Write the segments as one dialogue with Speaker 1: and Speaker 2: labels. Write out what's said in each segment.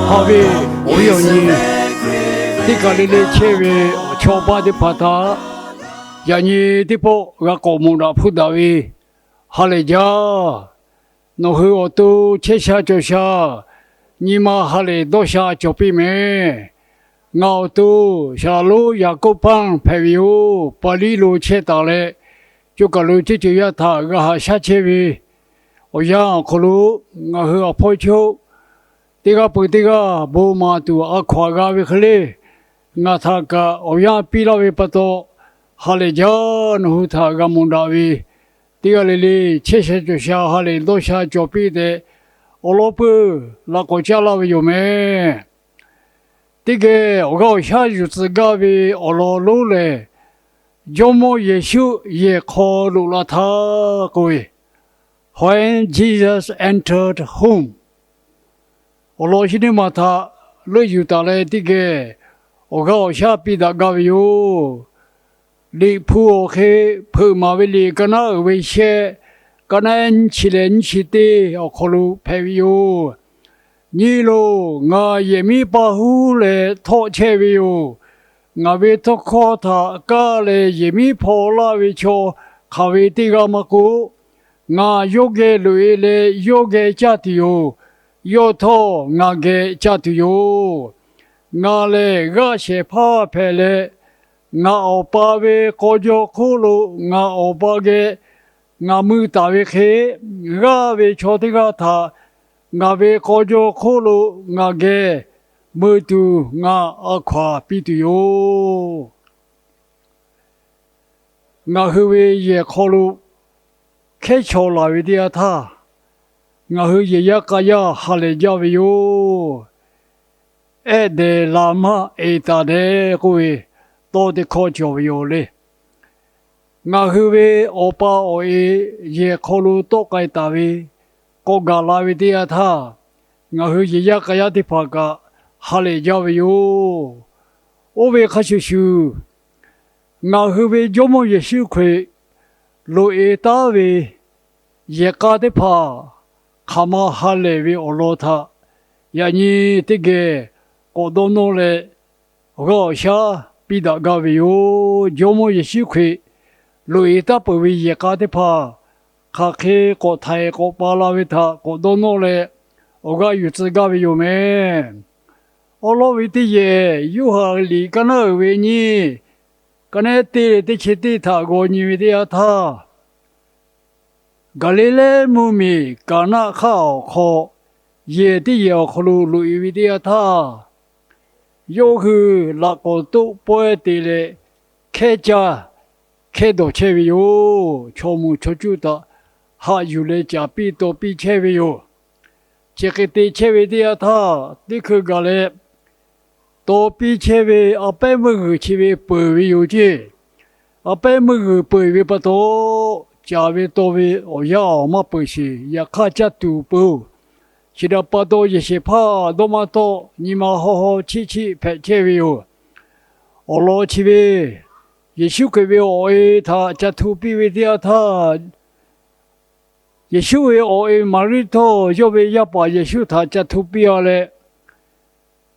Speaker 1: 好比我有你，你个里的前面乔巴的帕塔，让你的波个国母的葡萄味，好嘞家，侬和我都切下就下，你妈好嘞多下就比没。我都下路雅各邦朋友把里路切到了，就个路就要他个哈下切位，我想可路我和我婆舅，这个不这个不嘛都啊夸个为可嘞，我他个我想比了为不多，哈嘞家侬和他个蒙大为，这个嘞切下就下哈嘞多下就比的，我老婆那个家了为有没？这个我下日子个为我老路嘞，要么耶稣也考虑了他各位。When Jesus entered home， 我老些的嘛他乐有到来这个，我下比的个有，你铺开铺马为你跟那为些，跟那起来起的我考虑朋友。你咯，我也没保护嘞，拖车为哟，我为拖靠他，家嘞也没跑啦为瞧，他为这个么个，我有个路嘞，有个家的哟，有拖我个家的哟，我嘞我些怕拍嘞，我奥巴为高脚苦路，我奥巴个，我没打为开，我为瞧这个他。我为高脚苦路，我个没读我阿夸比的哟。我后为也考虑开桥那位的他，我后爷爷家呀哈来家为哟。哎的拉玛哎大的各位，多的考教为哟嘞。我后为我爸我爷也考虑多个大位。国家那位的他，我和爷爷个呀的怕个，哈来家为哟，我为看修修，我和为怎么也羞愧，路一大为，也家的怕，看嘛哈来为我老他，呀你这个我都弄嘞，我下比大个为哟，怎么也羞愧，路一大不为也家的怕。他开国台国巴拉维他国多诺嘞，我个有资格为有没？我老为的耶，有哈里个那为你，个那的切的他个你为的呀他，个里嘞木米个那考考，也的也考路路为的呀他，有去那个都不的嘞，开家开到车为有，全部出去的。哈有嘞家比多比车位哟，这个对车位的他，你去个嘞，多比车位200个车位8位有些，200个8位不多，价位多位我要嘛不是，也看价多不，其他不多一些怕多么多，你们好好去拍车位哟，我老车位，也修个位我他价多比位的他。耶稣为我马里头，要为要把耶稣他家投标嘞，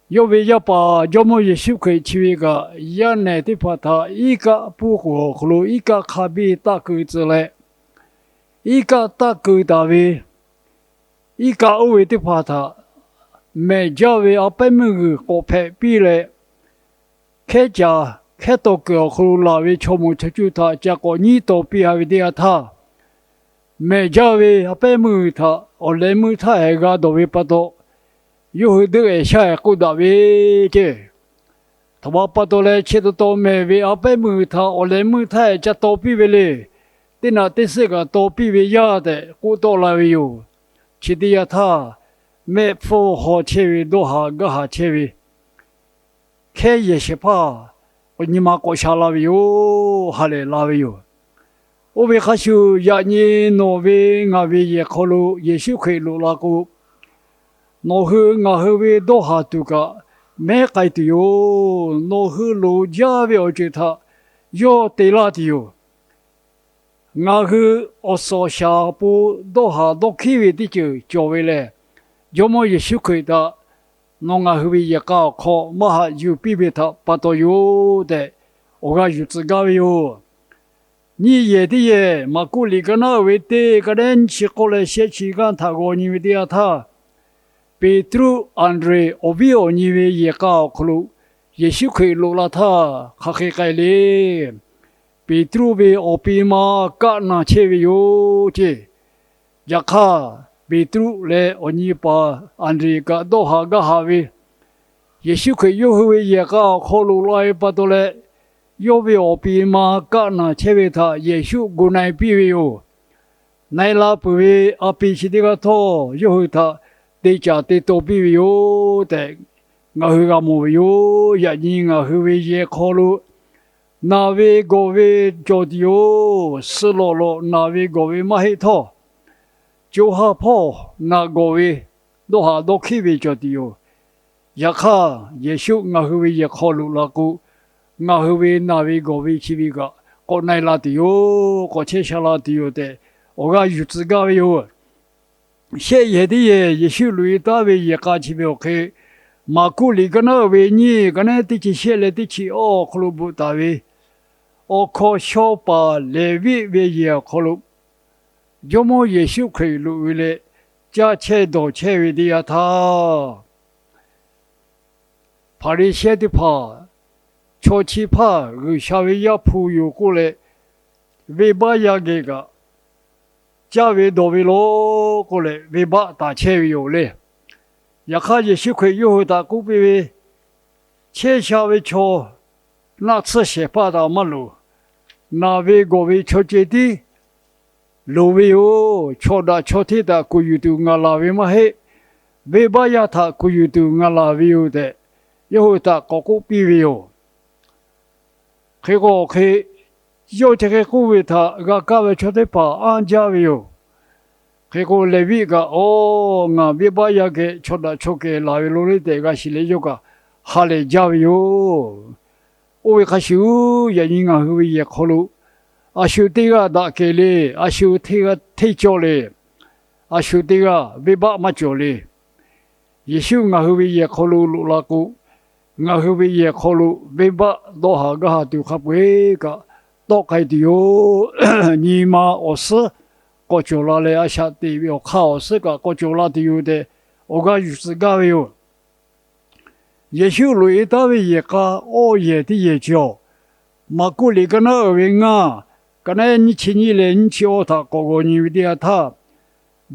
Speaker 1: 要为要把要么耶稣可以去一个一样的地方，他一个不火葫芦，一个卡比大狗子嘞，一个大狗大卫，一个二位的话他，每家为200个国派比嘞，开家开到个葫芦那位全部出去他，结果你都比还为的他。每家为200他，我来没他还个都为不多，有很多人下过大为这，他话不多嘞，吃得多没为200他，我来没他加多比为嘞，对那第四个多比为压的，过多了为有，吃的呀他，没付好车位多下个下车位，开也是怕，我你妈过下了为有，下来了为有。我为哈修呀你挪威我为也考虑也是可以路那个，挪去我后为多哈多个没改的哟，挪去路家为我觉得要对了的哟，我去我所下步多哈多开为的就为嘞，要么也是可以的，侬啊后边也搞靠马哈有比别他不都有的，我个有自个有。你也的也，马古里个那位的个人去过来写起干他个你为的他。Petru Andre Ovio ni ve ye ka khulu Yesu khoi lo la tha kha khe kai le Petru ve opi ma ka na che ve yo che yakha Petru le oni pa Andre ka do ha ga ha ve Yesu khoi yo ho ve ye ka kholu lai pa to le yo ve opi ma ka na che ve tha Yesu gunai pi ve yo nai la pu ve api chi de ga tho yo ho tha để trả để tổ bị yếu để ngã hư gà mù yếu ya ni ngã hư về ye khó lu na về go về cho điều sự lo lo na về go về mà hết thọ cho ha po na go về do ha do khi về cho điều ya kha Yesu ngã hư về ye khó lu là cu ngã hư về na về go về chi về cả có này là điều có chế sa là điều để ở cái yuan tự cái yếu现在的也修路大为也搞起不开，马古里个那为你个那的去写来的去哦，可能不大为，哦靠小巴来为为也可能，要么也修可以路为了，加切到切为的呀他，怕你写的怕，超起怕，稍微要铺有过来，尾巴也给个。加为多为罗过来，为把大切有嘞，也看见小块有大股比为切下为错，那次写把到马路，那为个为错接的，路为有错的错的的，故有都俺拉为嘛嘿，为把呀他故有都俺拉为有的，有的个股比为有，这个可以。有这个股位他个价位确实把安家为有，这个来位个哦，俺别把呀个出来出个拉为路里这个是来有个哈来家为有，我开始也人家会也考虑，啊修这个大给嘞，啊修这个退交嘞，啊修这个别把嘛交嘞，也修俺会也考虑路那个，俺会也考虑别把多下个下就合规个。到开的有尼玛我是过久了嘞，下的有考试个过久了的有的，我个有时个有，也修路一大位也个哦也的也叫，马古里个那位啊，个那你去你嘞，你去我他哥哥你的他，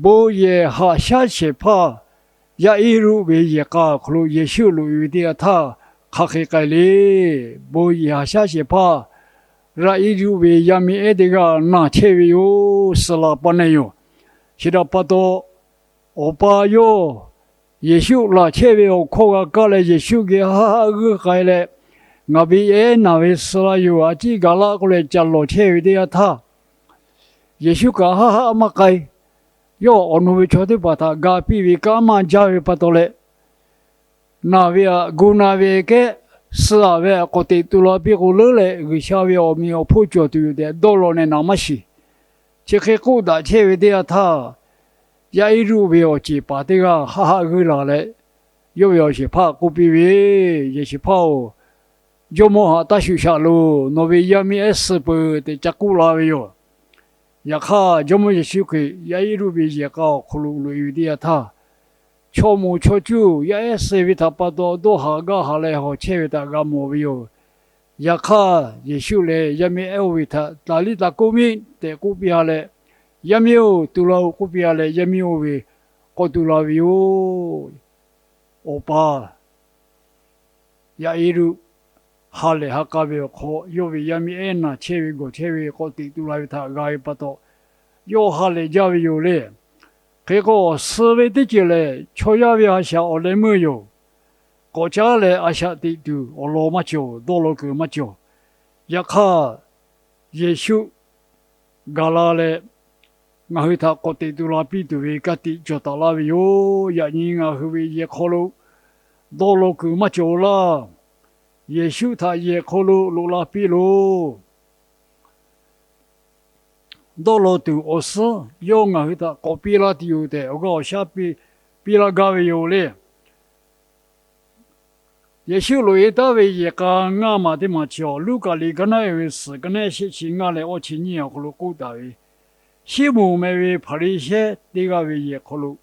Speaker 1: 不也哈下去怕，也一路为也个，可能也修路有的他，卡开个嘞，不也哈下去怕。ra iru ve yami edega na chewe yo sala panayo shira pato opa yo yeshu la chewe o koga kale yeshu ge ha ge kaile ngabi e na ve sala yo aji gala kole challo chewe de tha yeshu ka ha ma kai yo onu ve chode pata ga pi vi ka ma jawe patole na ve guna ve ke是啊，喂，我对杜拉比古勒嘞，个小位我们要破脚都有点多了呢，那么些，这个古大切为的他，也一路为我去把这个哈哈个拿来，要去怕古比为，也是怕哦，要么哈大学下路，那为也没事不的加古拉为哟，也卡要么也是可以，也一路为也搞苦路路有的他。敲木敲酒，也是为他把多下个下来好，切为他个毛病。也看也修嘞，也没爱为他，哪里打公民在古边下来，也没有杜拉古边下来，也没有为个杜拉为哦，我爸也一路下来下个为好，有为也没爱那切为个杜拉为他个也不到，有下来也为有嘞。这个思维的起来，确要为下我来没有，国家来阿下的都我老么久，多了个么久，也看耶稣嘎拉嘞，我去他国地都那边都为个地就到那边哟，也人啊去也考虑多了个么久了，耶稣他也考虑路那边喽。到了都我是有我去他搞比拉的有的，我下比拉高有嘞，耶稣路一大位也个俺嘛的嘛叫，路个里个那位是个那些情俺来我去年可能古大位，西姆那位帕里些这个位也可能，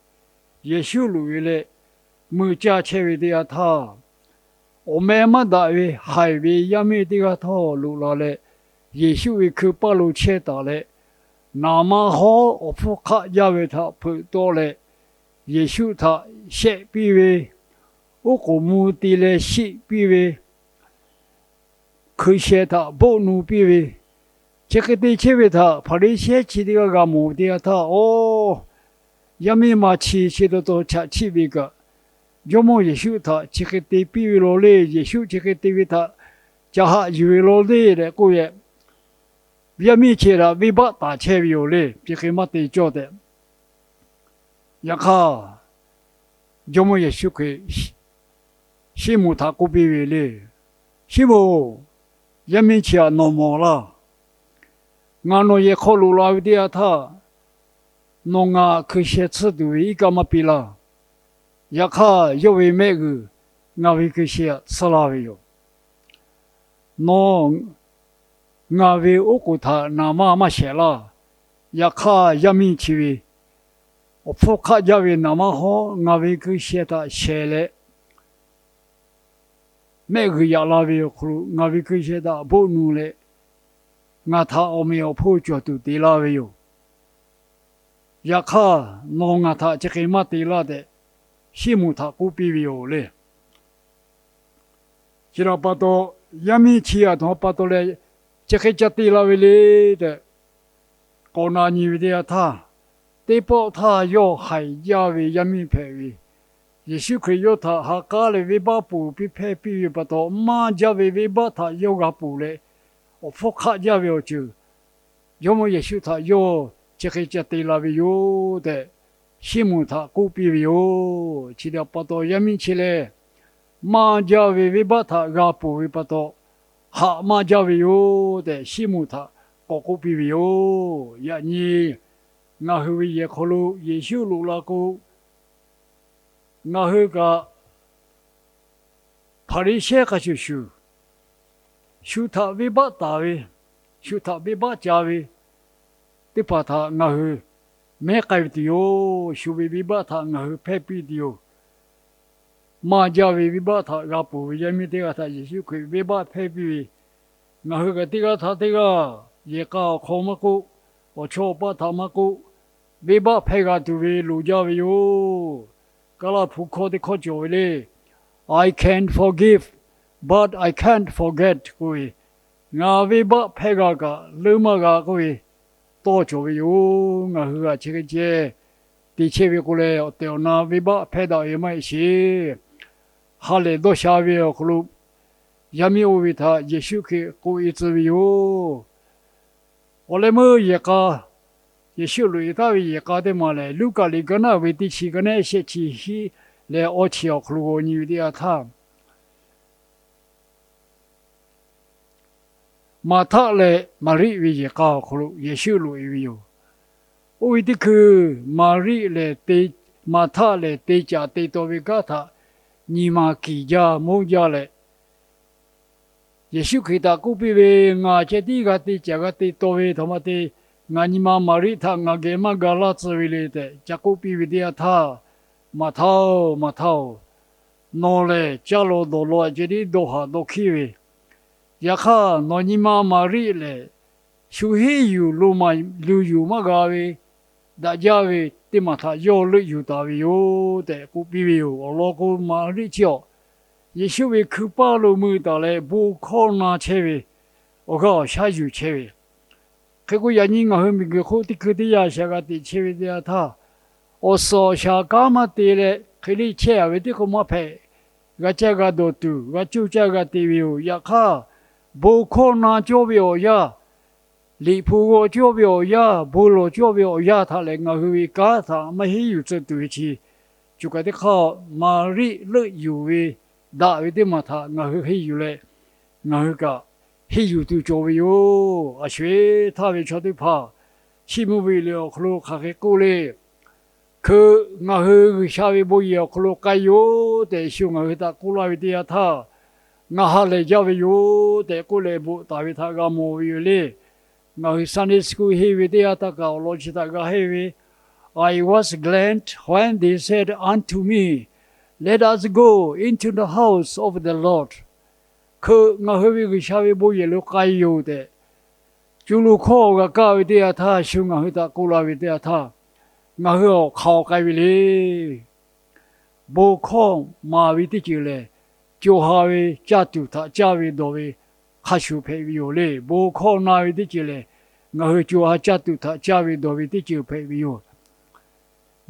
Speaker 1: 耶稣路来，没加切位的呀他，我们嘛大位海位也没这个他路来嘞，耶稣位去巴路切打嘞，那么好我不看也为他碰到嘞，耶稣他写比位。我个目的嘞是比为，可写他不努比为，这个对切为他，怕你写起这个目的他哦，也没嘛去的都去为个，要么也修他，这个对比为罗嘞，也修这个对为他，加下以为罗嘞的个月，也没去了，为把大切为有嘞，这个嘛对做的，也看，要么也修可以。西姆他古比为嘞，西姆也没去啊，弄毛了。俺那也考虑了的他，弄啊去写字都一个嘛比了，也看有为每个，俺为去写吃了没有？弄俺为我给他那嘛写了，也看也没去为，我不看也为那么好，俺为去写他写嘞。每个亚拉维可能我为这些的不努力，我他我们要破决都对拉维有，也看弄我他这个嘛对拉的，西姆他不比有嘞，只要把到也没去啊，他把到嘞这个就对拉维嘞的，搞那女的他，对包他要还亚维也没排位。也许可以有他，他家里尾巴布比配比不到，马家尾巴他有个布嘞，我不看家尾就，要么也许他有这个家对那边有的，西姆他古比有，去了不到也没去嘞，马家尾巴他个布尾巴到，哈马家尾有的，西姆他古比有，也你，那后也可能也许路那个。我个帕里些个就修他尾巴大位，修他尾巴加位，对把他我没改的哟，修尾巴他我配比的哟，马加尾巴他我不也没这个他也修可以尾巴配比，我个这个他这个也搞考么个，我瞧把他么个尾巴配个对位路加位哟。个啦扑克的考教嘞 ，I can forgive, but I can't forget 各位，我为把拍个老么个各位多教育哟，我个这个节，的确为过来掉那为把拍到也没些，下来到下位可能也没有为他也许去过一次哟，我来么也个。也修路一大位也搞得嘛嘞，路个里个那位地区个那些地区来我去要可能你的他，马塔嘞马里位也搞可能也修路一位哟，我为的去马里嘞对马塔嘞对家对多位个他，你嘛几家某家嘞，也修可以打古比位啊，这地个对家个对多位他妈的。我你妈马里他我给嘛个拉子为来的，加古比为的他，马头，拿来加罗多罗这里多哈多去为，也看我你妈马里嘞，修黑有路嘛路有嘛个为，大家为对嘛他要路有大为有的古比为有，我老公马里叫，也修为去巴路没到来，不靠那车为，我靠下雨车为。这个原因我后面个好的去的呀，下个的去为的他，我说下干嘛的嘞？去里去为的个么配？我这个都读，我就这个地位呀卡，不可能就为呀，离谱我就为呀，不落就为呀，他来我会干他没有这对起，就个的靠马里乐有为，大为的嘛他我会有嘞，我个。还有都作为哟，啊学他为晓得怕，起码为了可能还是过来，可我和下位不一样，可能该有的时候我他过来的他， ငါဟာလေကြဝေယတဲ့ကိုလေဘူးတာဝိသာကမောယူလေငါဟိ Sunday school ဟေဝေတရားတကောလောချတာကဟေဝေ I was glad when they said unto me, Let us go into the house of the Lord. คือငါဟေဝေကရှာဝေဘူးရေလောကယုတဲ့ကျူလူခောကကဝေတရားသာရှုငါဟိတာကိုလာဝေတရားသာငါဟောခေါကဝေလေဘောခောမာဝိတိကျလေကျိုဟာဝေကြတူသာကြဝေတော်ဝေခါရှုဖေဝီယိုလေဘောခောနာဝိတိကျလေငါဟေကျိုဟာကြတူသာကြဝေတော်ဝေတိကျဖေဝီယို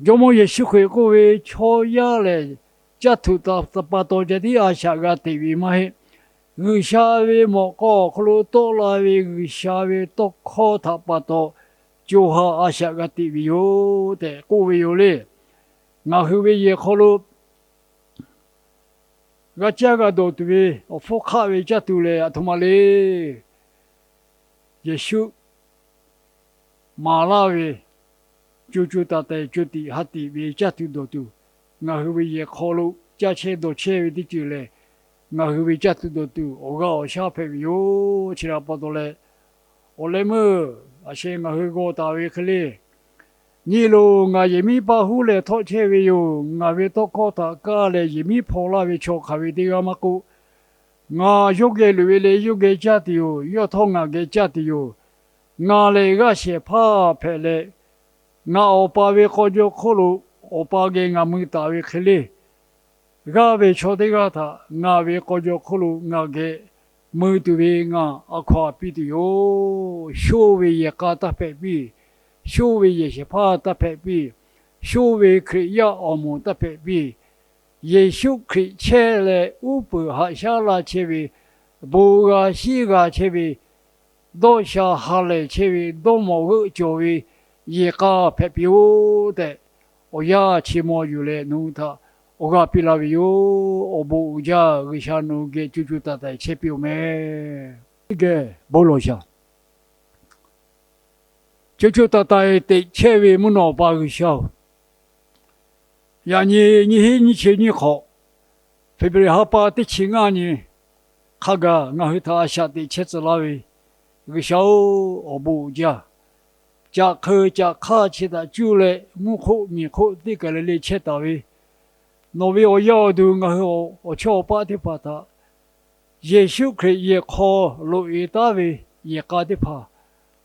Speaker 1: ဂျိုမောယေရှုခေကိုဝေချောရလေကြတူသာသပတော်ကြတိအာရှာကတိဝီမဟေဂူရှာဝေမောကောခလိုတောလာဝေဂူရှာဝေတောခောသပတော်ကျိုဟာအာရှာကတိဝီယိုတဲ့ကိုဝေယိုလေငါဟေဝေယေခလိုကကြကတော့တူအဖို့ခါဝေကြတူလေအထမလေးယေရှုမာလာဝေကျူကျူတတဲ့ကျူတီဟာတီဝေကြတူတော့တူငါဟဝေယေခေါ်လို့ကြချဲတော့ချဲဝေတိကျလေငါဟဝေကြတူတော့တူဩကောရှာဖေယိုချီရာပေါ်တော့လေအိုလေမအရှေငါဟေကိုတာဝေခလေးညီလိုငါယမိပါဟုလေထောချဲဝေယိုငါဝေတော့ခေါ်တာကားလေယမိဖော်လာဝေချောခဝေတိကမကုငါရုပ်ကေလူဝေလေရုပ်ကေကြတီယိုရော့ထောငါကေကြတီယိုငါလေကရှေဖာဖဲလေငါအပါဝေခေါ်ကြခေါ်လို့အပါကေငါမူတာဝေခလေးဂါဝေချောတိကသာငါဝေခေါ်ကြခေါ်လို့ငါကေမူတူဝေငါအခါပီတီယိုရှိုးဝေရကာတာဖဲပြီးရှိုးဝေရရှဖာတာဖဲပြီးရှိုးဝေခရိယအမုန်တာဖဲပြီးယေရှုခရစ်ချဲလေဥပဟာရှာလာချေဝေဘူဂါရှိဂါချေဝေဒိုရှာဟာလေချေဝေဒိုမောဝဂျိုဝေယေကာဖက်ပြိုတဲ့အိုယာချီမောယူလေနူသာအိုဂါပီလာဝီယိုအိုဘူဂျာဂီရှာနူဂေချူချူတတဲ့ချေပြိုမဲကဲဘောလောရှာချူချူတတဲ့တေချေဝေမနောပါဂီရှာ呀，你去你好，非不好把的亲啊你，那个我和他下的车子那位，个小我不家，家卡起的就来木口米口的个来切到位，那位我要的我瞧把的把他，也许可以也靠路一大位也搞的怕，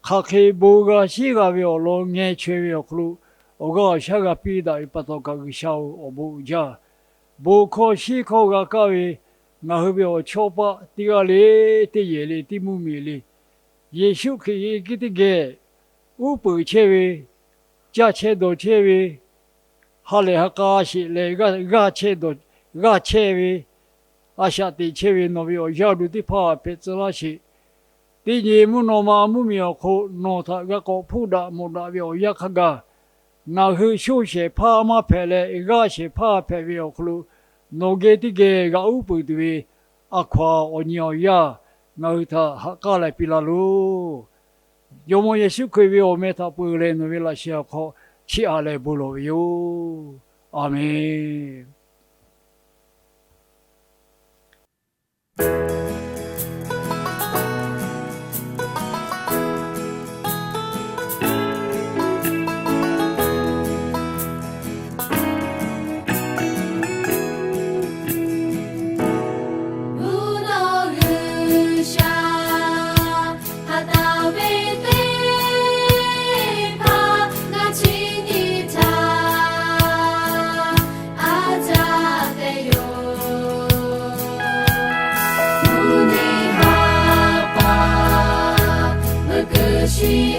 Speaker 1: 他可以不个西个位我路眼圈位路。我个下个比的不到个小我不家，不可西口个各位，我后边我瞧把第二里第一里第五米里，也许可以给的个500千位，加千多千位，后来还加些来个千多千位，啊下的千位那边我要路的怕别子那些，第二木那么木苗口那他个个铺的木那边我要看个。那去休息怕嘛拍嘞，一个是怕拍为了苦，那个的个个乌不对，阿夸我鸟呀，那他还搞来比拉路，有么也是可以为我们他不来那为了小考，其他来不了哟，阿门。
Speaker 2: She